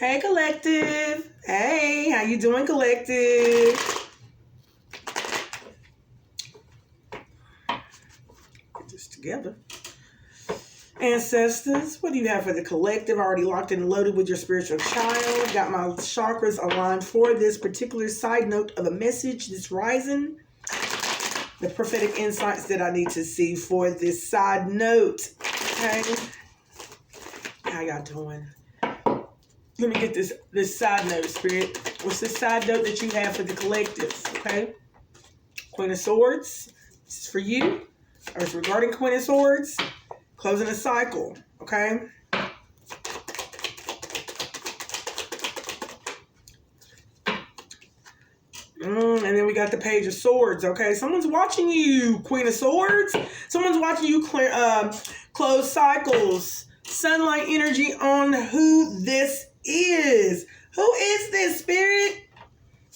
Hey, collective. Hey, how you doing, collective? Get this together. Ancestors, what do you have for the collective? Already locked and loaded with your spiritual child. Got my chakras aligned for this particular side note of a message this rising. The prophetic insights that I need to see for this side note. Okay. How y'all doing? Let me get this side note, Spirit. What's the side note that you have for the collective? Okay. Queen of Swords. This is for you. Or it's regarding Queen of Swords. Closing a cycle. Okay. And then we got the Page of Swords. Okay. Someone's watching you, Queen of Swords. Someone's watching you close cycles. Sunlight energy on who this is. Who is this, Spirit?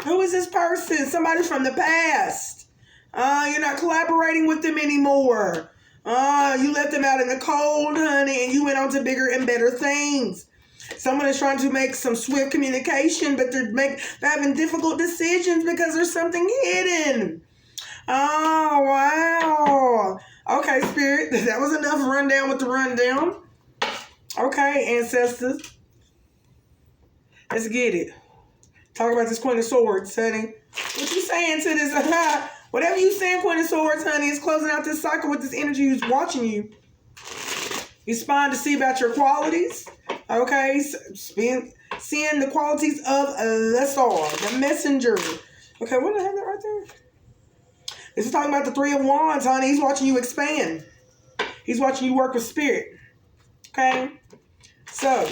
Who is this person? Somebody from the past. You're not collaborating with them anymore. You left them out in the cold, honey, and you went on to bigger and better things. Someone is trying to make some swift communication, but they're having difficult decisions because there's something hidden. Oh, wow. Okay, Spirit. That was enough rundown with the rundown. Okay, ancestors. Let's get it. Talk about this Queen of Swords, honey. What you saying to this? Whatever you saying, Queen of Swords, honey, is closing out this cycle with this energy who's watching you. He's spying to see about your qualities. Okay, seeing the qualities of the sword, the messenger. Okay, what did I have that right there? This is talking about the Three of Wands, honey. He's watching you expand. He's watching you work with spirit. Okay, so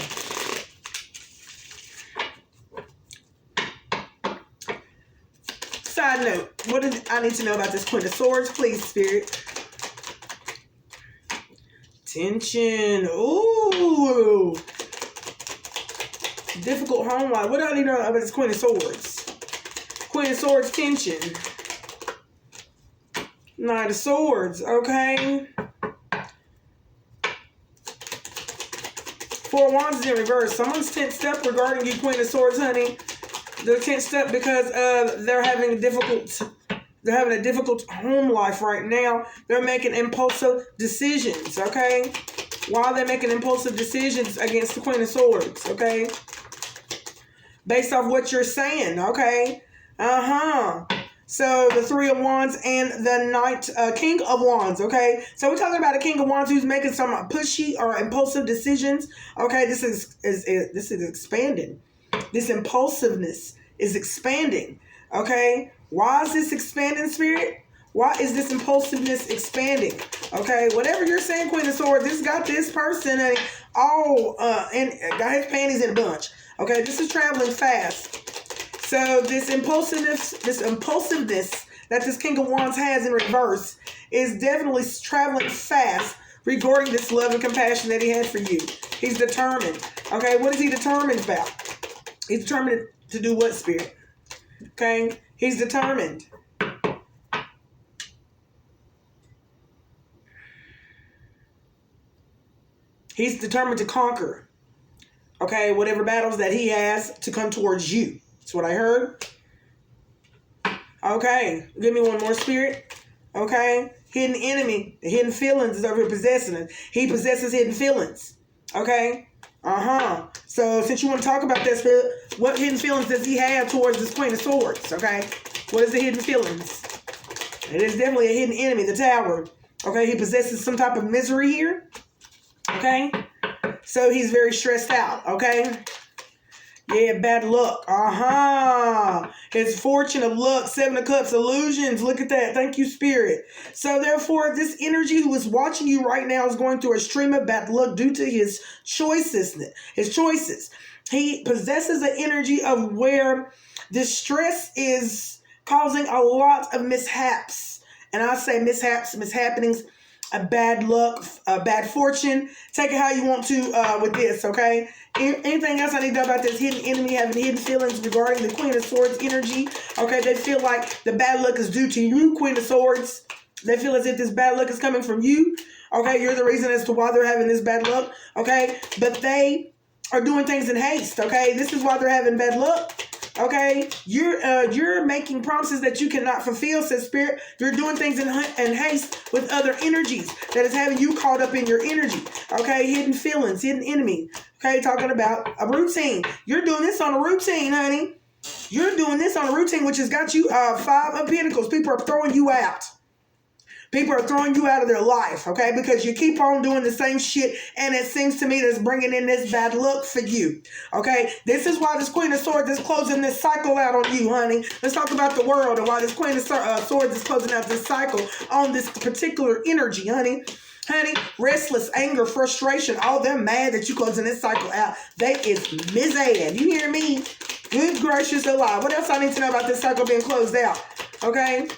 side note, what did I need to know about this Queen of Swords, please, Spirit? Tension. Ooh. Difficult home life. What do I need to know about this Queen of Swords? Queen of Swords, tension. Knight of Swords, okay. Four of Wands is in reverse. Someone's tensed up regarding you, Queen of Swords, honey. They're tensed up because they're having a difficult home life right now. They're making impulsive decisions, okay? Why are they making impulsive decisions against the Queen of Swords, okay? Based off what you're saying, okay? So the Three of Wands and the King of Wands, okay? So we're talking about a King of Wands who's making some pushy or impulsive decisions, okay? This is expanding. This impulsiveness is expanding, okay? Why is this expanding, Spirit? Why is this impulsiveness expanding? Okay, whatever you're saying, Queen of Swords, this got this person and got his panties in a bunch. Okay, this is traveling fast. So this impulsiveness that this King of Wands has in reverse is definitely traveling fast regarding this love and compassion that he had for you. He's determined. Okay, what is he determined about? He's determined to do what, Spirit? Okay, he's determined. He's determined to conquer. Okay, whatever battles that he has to come towards you. That's what I heard. Okay, give me one more, Spirit. Okay, hidden enemy, the hidden feelings is over here possessing him. He possesses hidden feelings. Okay, So since you want to talk about that, Spirit, what hidden feelings does he have towards this Queen of Swords? Okay, what is the hidden feelings? It is definitely a hidden enemy, the Tower. Okay, he possesses some type of misery here. Okay, so he's very stressed out. Okay. Yeah, bad luck. His fortune of luck, Seven of Cups, illusions. Look at that. Thank you, Spirit. So therefore, this energy who is watching you right now is going through a stream of bad luck due to his choices. He possesses an energy of where this stress is causing a lot of mishaps. And I say mishaps, mishappenings, a bad luck, a bad fortune. Take it how you want to with this, okay? Anything else I need to know about this hidden enemy having hidden feelings regarding the Queen of Swords energy? Okay, they feel like the bad luck is due to you, Queen of Swords. They feel as if this bad luck is coming from you. Okay, you're the reason as to why they're having this bad luck. Okay, but they are doing things in haste, okay? This is why they're having bad luck. Okay, you're making promises that you cannot fulfill, says Spirit. You're doing things in haste with other energies that is having you caught up in your energy. Okay, hidden feelings, hidden enemy. Okay, talking about a routine. You're doing this on a routine, honey. You're doing this on a routine, which has got you 5 of Pentacles. People are throwing you out. People are throwing you out of their life, okay? Because you keep on doing the same shit, and it seems to me that's bringing in this bad luck for you, okay? This is why this Queen of Swords is closing this cycle out on you, honey. Let's talk about the world and why this Queen of Swords is closing out this cycle on this particular energy, honey. Honey, restless, anger, frustration, all them mad that you closing this cycle out. They is mad. You hear me? Good gracious alive. What else I need to know about this cycle being closed out, okay?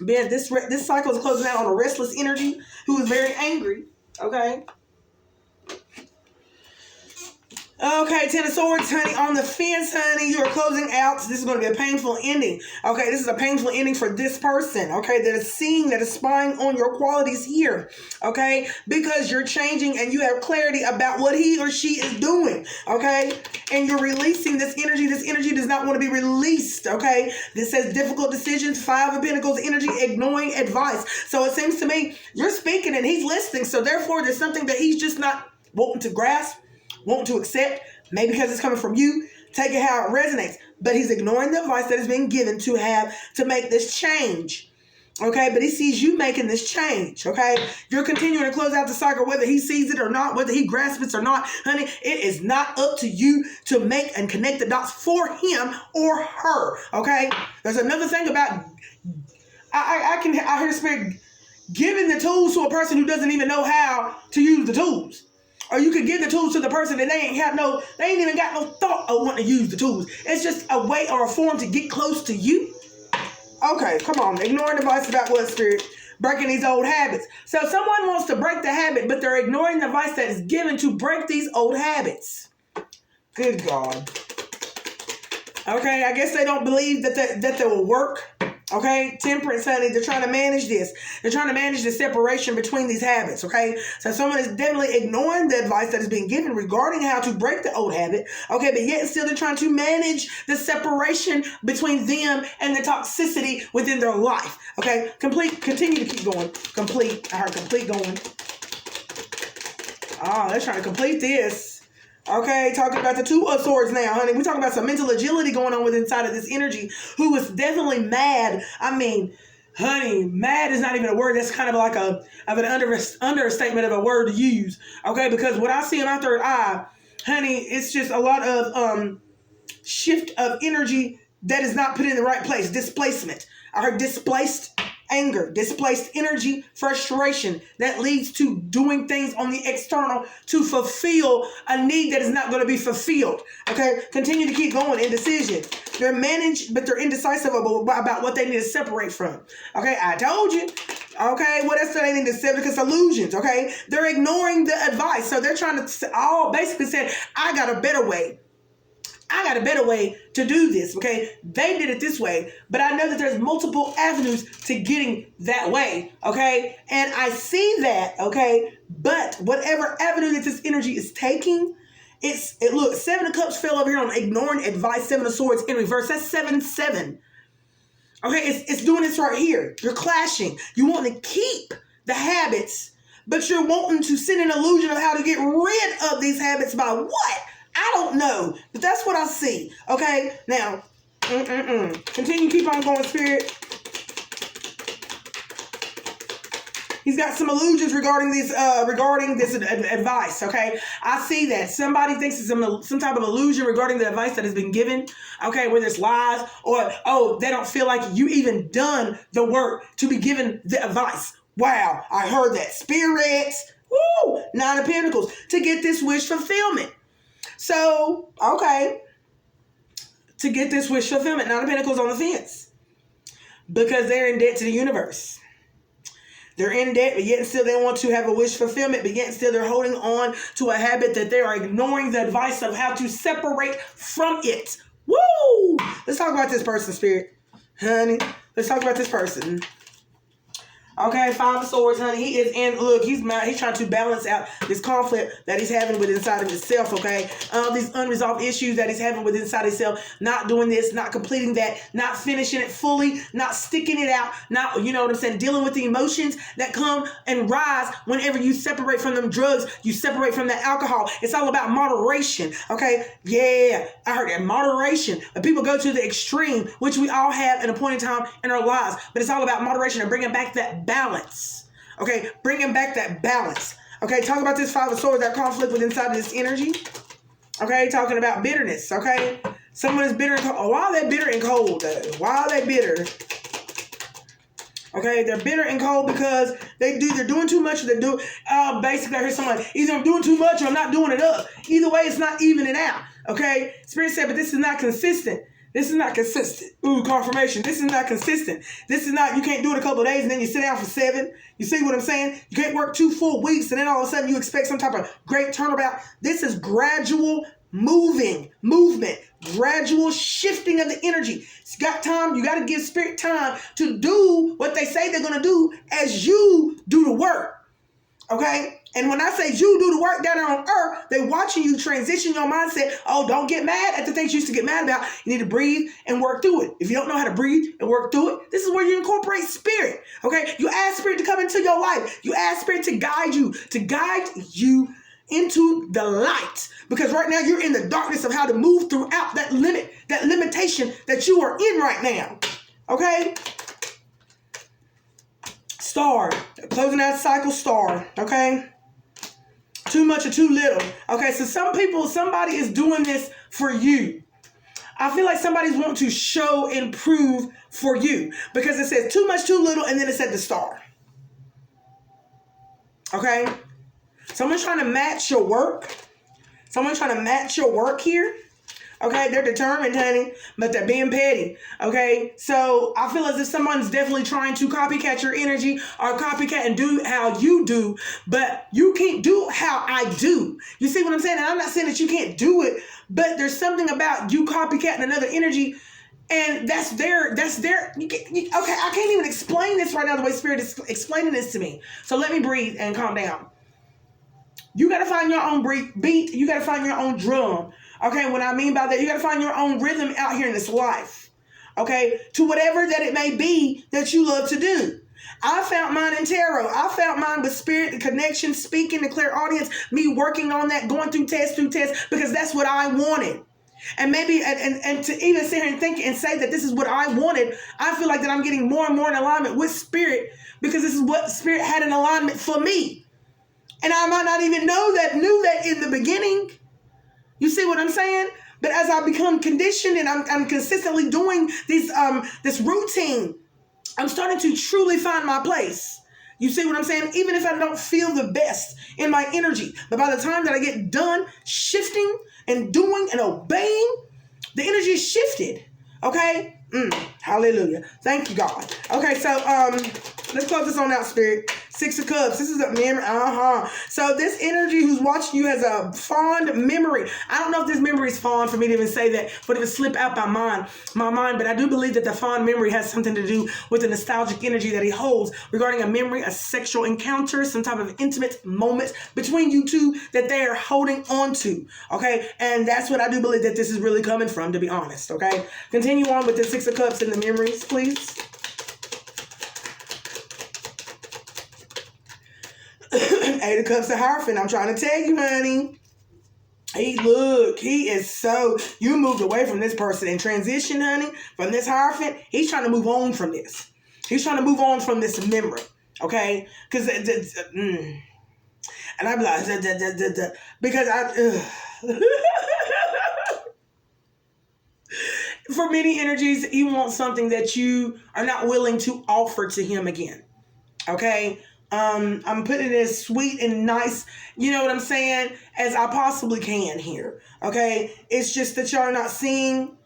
Man, this cycle is closing out on a restless energy who is very angry. Okay. Okay, Ten of Swords, honey. On the fence, honey, you are closing out. This is going to be a painful ending. Okay, this is a painful ending for this person. Okay, that is seeing, that is spying on your qualities here. Okay, because you're changing and you have clarity about what he or she is doing. Okay, and you're releasing this energy. This energy does not want to be released. Okay, this says difficult decisions, 5 of Pentacles energy, ignoring advice. So it seems to me you're speaking and he's listening. So therefore, there's something that he's just not wanting to grasp, want to accept, maybe because it's coming from you. Take it how it resonates. But he's ignoring the advice that is being given to make this change. Okay, but he sees you making this change. Okay, you're continuing to close out the cycle, whether he sees it or not, whether he grasps it or not. Honey, it is not up to you to make and connect the dots for him or her. Okay, there's another thing about I hear Spirit giving the tools to a person who doesn't even know how to use the tools. Or you could give the tools to the person and they ain't even got no thought of wanting to use the tools. It's just a way or a form to get close to you. Okay, come on. Ignoring advice about what, Spirit? Breaking these old habits. So someone wants to break the habit, but they're ignoring the advice that is given to break these old habits. Good God. Okay, I guess they don't believe that they will work. Okay, Temperance, honey, they're trying to manage this. They're trying to manage the separation between these habits, okay? So someone is definitely ignoring the advice that is being given regarding how to break the old habit, okay? But yet still they're trying to manage the between them and the toxicity within their life, okay? Continue to keep going. I heard complete going. Oh, they're trying to complete this. Okay, talking about the 2 of Swords now, honey. We're talking about some mental agility going on with inside of this energy, who is definitely mad. I mean, honey, mad is not even a word. That's kind of like an understatement of a word to use. Okay, because what I see in my third eye, honey, it's just a lot of shift of energy that is not put in the right place. Displacement. I heard displaced anger, displaced energy, frustration that leads to doing things on the external to fulfill a need that is not going to be fulfilled. Okay, continue to keep going. Indecision. They're managed, but they're indecisive about what they need to separate from. Okay, I told you. Okay, what else do they need to separate? Because illusions. Okay, they're ignoring the advice, so they're trying to basically say, I got a better way. I got a better way to do this, okay? They did it this way, but I know that there's multiple avenues to getting that way, okay? And I see that, okay? But whatever avenue that this energy is taking, look, 7 of Cups fell over here on ignoring advice, 7 of Swords in reverse. That's 7-7. Okay, it's doing this right here. You're clashing. You want to keep the habits, but you're wanting to send an illusion of how to get rid of these habits by what? I don't know, but that's what I see. Okay, now, continue, keep on going, Spirit. He's got some illusions regarding this advice. Okay, I see that somebody thinks it's some type of illusion regarding the advice that has been given. Okay, whether it's lies or they don't feel like you even done the work to be given the advice. Wow, I heard that. Spirits, woo, 9 of Pentacles to get this wish fulfillment. So, okay, to get this wish fulfillment, 9 of Pentacles on the fence. Because they're in debt to the universe. They're in debt, but yet still they want to have a wish fulfillment, but yet still they're holding on to a habit that they are ignoring the advice of how to separate from it. Woo! Let's talk about this person, Spirit. Honey, let's talk about this person. Okay, Five of Swords, honey. He is in, look, he's mad. He's trying to balance out this conflict that he's having with inside of himself, okay? These unresolved issues that he's having with inside himself, not doing this, not completing that, not finishing it fully, not sticking it out, not, you know what I'm saying, dealing with the emotions that come and rise whenever you separate from them drugs, you separate from that alcohol. It's all about moderation, okay? Yeah, I heard that, moderation. But people go to the extreme, which we all have at a point in time in our lives, but it's all about moderation and bringing back that balance. Okay, bringing back that balance. Okay, talk about this Five of Swords, that conflict with inside of this energy. Okay, talking about bitterness. Okay, someone is bitter and cold. Why are they bitter and cold though? Why are they bitter? Okay, they're bitter and cold because they're doing too much. Basically, I hear someone, either I'm doing too much or I'm not doing enough. Either way, it's not evening out. Okay, Spirit said, but this is not consistent. This is not consistent. Ooh, confirmation. This is not consistent. This is not, you can't do it a couple of days and then you sit down for 7. You see what I'm saying? You can't work 2 full weeks and then all of a sudden you expect some type of great turnabout. This is gradual movement, gradual shifting of the energy. It's got time. You got to give Spirit time to do what they say they're going to do as you do the work. Okay? And when I say you do the work down there on earth, they watching you transition your mindset. Oh, don't get mad at the things you used to get mad about. You need to breathe and work through it. If you don't know how to breathe and work through it, this is where you incorporate Spirit. Okay? You ask Spirit to come into your life. You ask Spirit to guide you into the light. Because right now you're in the darkness of how to move throughout that limitation that you are in right now. Okay? Star. Closing out cycle, star. Okay? Too much or too little. Okay, so somebody is doing this for you. I feel like somebody's wanting to show and prove for you. Because it says too much, too little, and then it said the star. Okay? Someone's trying to match your work. Someone's trying to match your work here. Okay, they're determined, honey, but they're being petty. Okay, so I feel as if someone's definitely trying to copycat your energy or copycat and do how you do, but you can't do how I do. You see what I'm saying? And I'm not saying that you can't do it, but there's something about you copycatting another energy, and that's their. Okay, I can't even explain this right now the way Spirit is explaining this to me. So let me breathe and calm down. You got to find your own beat. You got to find your own drum. Okay, what I mean by that, you got to find your own rhythm out here in this life. Okay, to whatever that it may be that you love to do. I found mine in tarot. I found mine with Spirit, the connection, speaking, the clairaudience, me working on that, going through test, because that's what I wanted. And maybe, and to even sit here and think and say that this is what I wanted, I feel like that I'm getting more and more in alignment with Spirit because this is what Spirit had in alignment for me. And I might not even knew that in the beginning. You see what I'm saying? But as I become conditioned and I'm consistently doing this routine, I'm starting to truly find my place. You see what I'm saying? Even if I don't feel the best in my energy. But by the time that I get done shifting and doing and obeying, the energy is shifted. Okay? Hallelujah. Thank you, God. Okay, so let's close this on out, Spirit. 6 of Cups. This is a memory. So this energy who's watching you has a fond memory. I don't know if this memory is fond for me to even say that, but it would slip out my mind. But I do believe that the fond memory has something to do with the nostalgic energy that he holds regarding a memory, a sexual encounter, some type of intimate moment between you two that they are holding on to. Okay, and that's what I do believe that this is really coming from, to be honest. Okay, continue on with the 6 of Cups and the memories, please. Eight of Cups, the Hierophant. I'm trying to tell you, honey. He is so, you moved away from this person in transition, honey, from this Hierophant. He's trying to move on from this. He's trying to move on from this memory, okay? Because, and I'm like, because for many energies, he wants something that you are not willing to offer to him again, okay? I'm putting it as sweet and nice, you know what I'm saying, as I possibly can here, okay? It's just that y'all are not seeing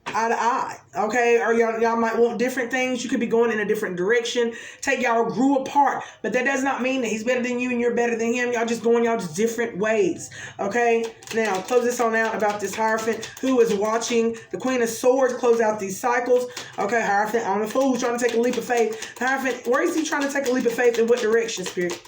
eye to eye, okay? Or y'all might want different things. You could be going in a different direction. Y'all grew apart, but that does not mean that he's better than you and you're better than him. Y'all just going y'all just different ways, okay? Now, close this on out about this Hierophant who is watching the Queen of Swords close out these cycles. Okay, Hierophant, I'm a fool trying to take a leap of faith. Hierophant, where is he trying to take a leap of faith? In what direction, Spirit?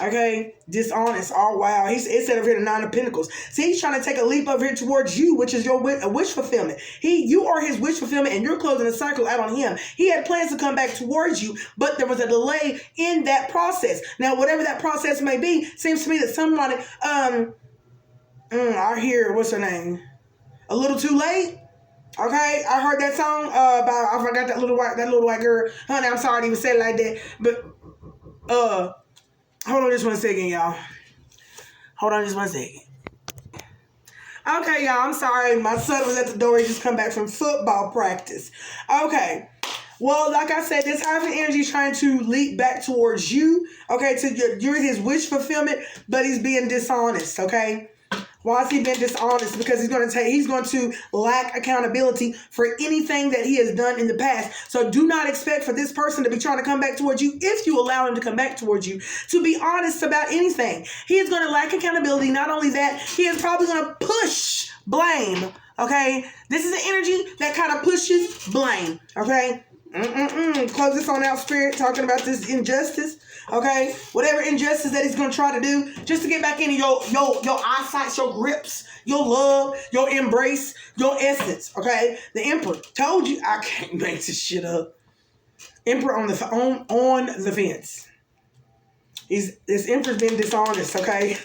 Okay, dishonest. Oh wow, it said over here the Nine of Pentacles. See, he's trying to take a leap over here towards you, which is your wish fulfillment. You are his wish fulfillment, and you're closing a cycle out on him. He had plans to come back towards you, but there was a delay in that process. Now, whatever that process may be, seems to me that somebody, I hear what's her name, A Little Too Late. Okay, I heard that song about I forgot that little white girl. Honey, I'm sorry to even say it like that, but hold on just 1 second, y'all. Hold on just 1 second. Okay, y'all, I'm sorry. My son was at the door. He just come back from football practice. Okay. Well, like I said, this Hierophant energy is trying to leap back towards you. Okay, you're his wish fulfillment, but he's being dishonest, okay? Why has he been dishonest? Because he's going to lack accountability for anything that he has done in the past. So do not expect for this person to be trying to come back towards you, if you allow him to come back towards you, to be honest about anything. He is going to lack accountability. Not only that, he is probably going to push blame. Okay, this is an energy that kind of pushes blame. Okay. Close this on out, Spirit, talking about this injustice. Okay, whatever injustice that he's gonna try to do, just to get back into your eyesight, your grips, your love, your embrace, your essence. Okay, the Emperor told you I can't make this shit up. Emperor on the fence. This Emperor's being dishonest, okay,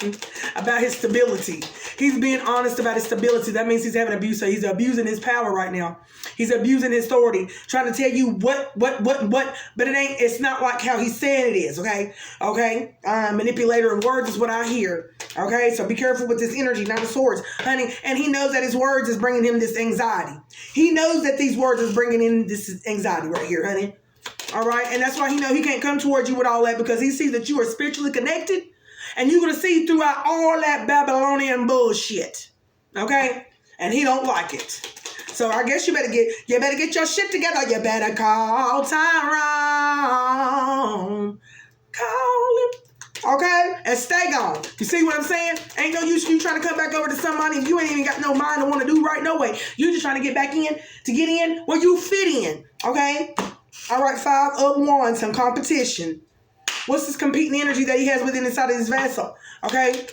about his stability. He's being honest about his stability. That means he's having abuse. So he's abusing his power right now. He's abusing his authority, trying to tell you what, but it's not like how he's saying it is, okay? Okay? Manipulator of words is what I hear, okay? So be careful with this energy, Nine of Swords, honey. And he knows that his words is bringing him this anxiety. He knows that these words is bringing in this anxiety right here, honey. All right, and that's why he know he can't come towards you with all that, because he sees that you are spiritually connected, and you're gonna see throughout all that Babylonian bullshit. Okay, and he don't like it. So I guess you better get your shit together. You better call Tyrone. Call him. Okay, and stay gone. You see what I'm saying? Ain't no use you trying to come back over to somebody if you ain't even got no mind to want to do right no way. You just trying to get back in to get in where you fit in. Okay. All right, 5 of Wands, some competition. What's this competing energy that he has within inside of his vessel? Okay?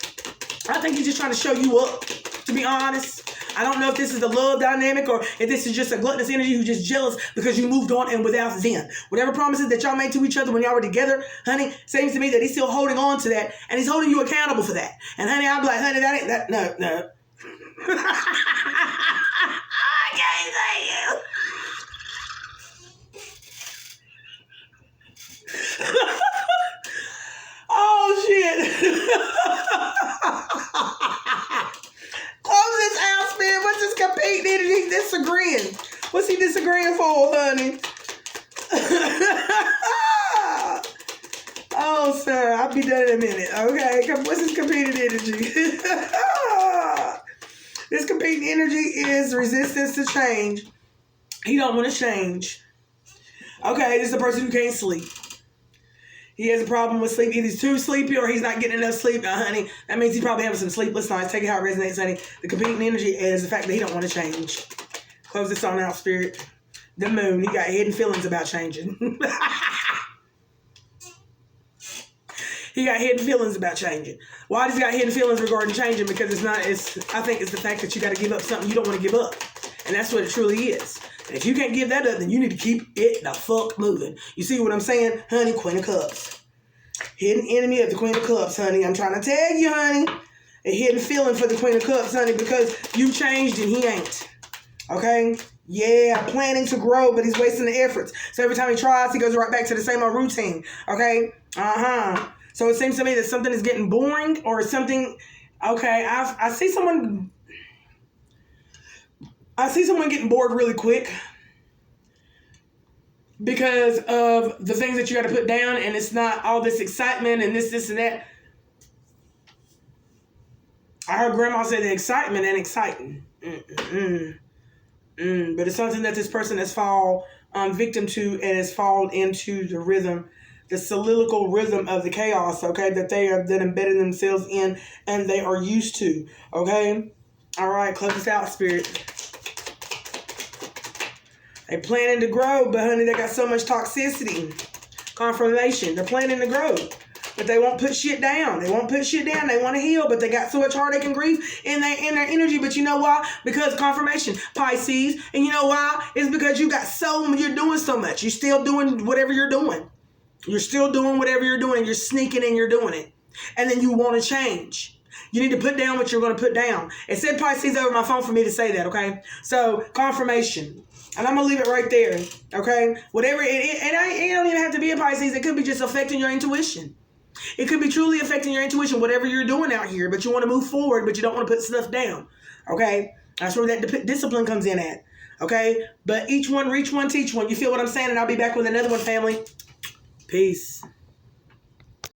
I think he's just trying to show you up, to be honest. I don't know if this is a love dynamic or if this is just a gluttonous energy who's just jealous because you moved on and without them. Whatever promises that y'all made to each other when y'all were together, honey, seems to me that he's still holding on to that, and he's holding you accountable for that. And honey, I'm like, honey, that ain't that. No. I can't say you. Oh shit. Close this out, Spirit. What's this competing energy? He's disagreeing. What's he disagreeing for, honey? Oh, sir, I'll be done in a minute. Okay, what's this competing energy? This competing energy is resistance to change. He don't want to change. Okay, this is a person who can't sleep. He has a problem with sleep. Either he's too sleepy or he's not getting enough sleep. Now, honey, that means he's probably having some sleepless nights. Take it how it resonates, honey. The competing energy is the fact that he don't want to change. Close this on out, Spirit. The Moon. He got hidden feelings about changing. He got hidden feelings about changing. Why does he got hidden feelings regarding changing? Because I think it's the fact that you got to give up something you don't want to give up. And that's what it truly is. And if you can't give that up, then you need to keep it the fuck moving. You see what I'm saying? Honey, Queen of Cups. Hidden enemy of the Queen of Cups, honey. I'm trying to tell you, honey. A hidden feeling for the Queen of Cups, honey, because you changed and he ain't. Okay? Yeah, planning to grow, but he's wasting the efforts. So every time he tries, he goes right back to the same old routine. Okay? So it seems to me that something is getting boring or something. Okay, I see someone getting bored really quick because of the things that you got to put down, and it's not all this excitement and this and that. I heard Grandma say the excitement ain't exciting. But it's something that this person has fallen victim to and has fallen into the rhythm, the soliloquial rhythm of the chaos, okay, that they have then embedded themselves in and they are used to, okay? All right, close this out, Spirit. They planning to grow, but honey, they got so much toxicity. Confirmation. They're planning to grow, but they won't put shit down. They won't put shit down. They want to heal, but they got so much heartache and grief in their energy. But you know why? Because confirmation, Pisces. And you know why? It's because you're doing so much. You're still doing whatever you're doing. You're still doing whatever you're doing. You're sneaking and you're doing it. And then you want to change. You need to put down what you're going to put down. It said Pisces over my phone for me to say that, okay? So, confirmation. And I'm going to leave it right there, okay? Whatever, it don't even have to be a Pisces. It could be just affecting your intuition. It could be truly affecting your intuition, whatever you're doing out here, but you want to move forward, but you don't want to put stuff down, okay? That's where that discipline comes in at, okay? But each one, reach one, teach one. You feel what I'm saying? And I'll be back with another one, family. Peace.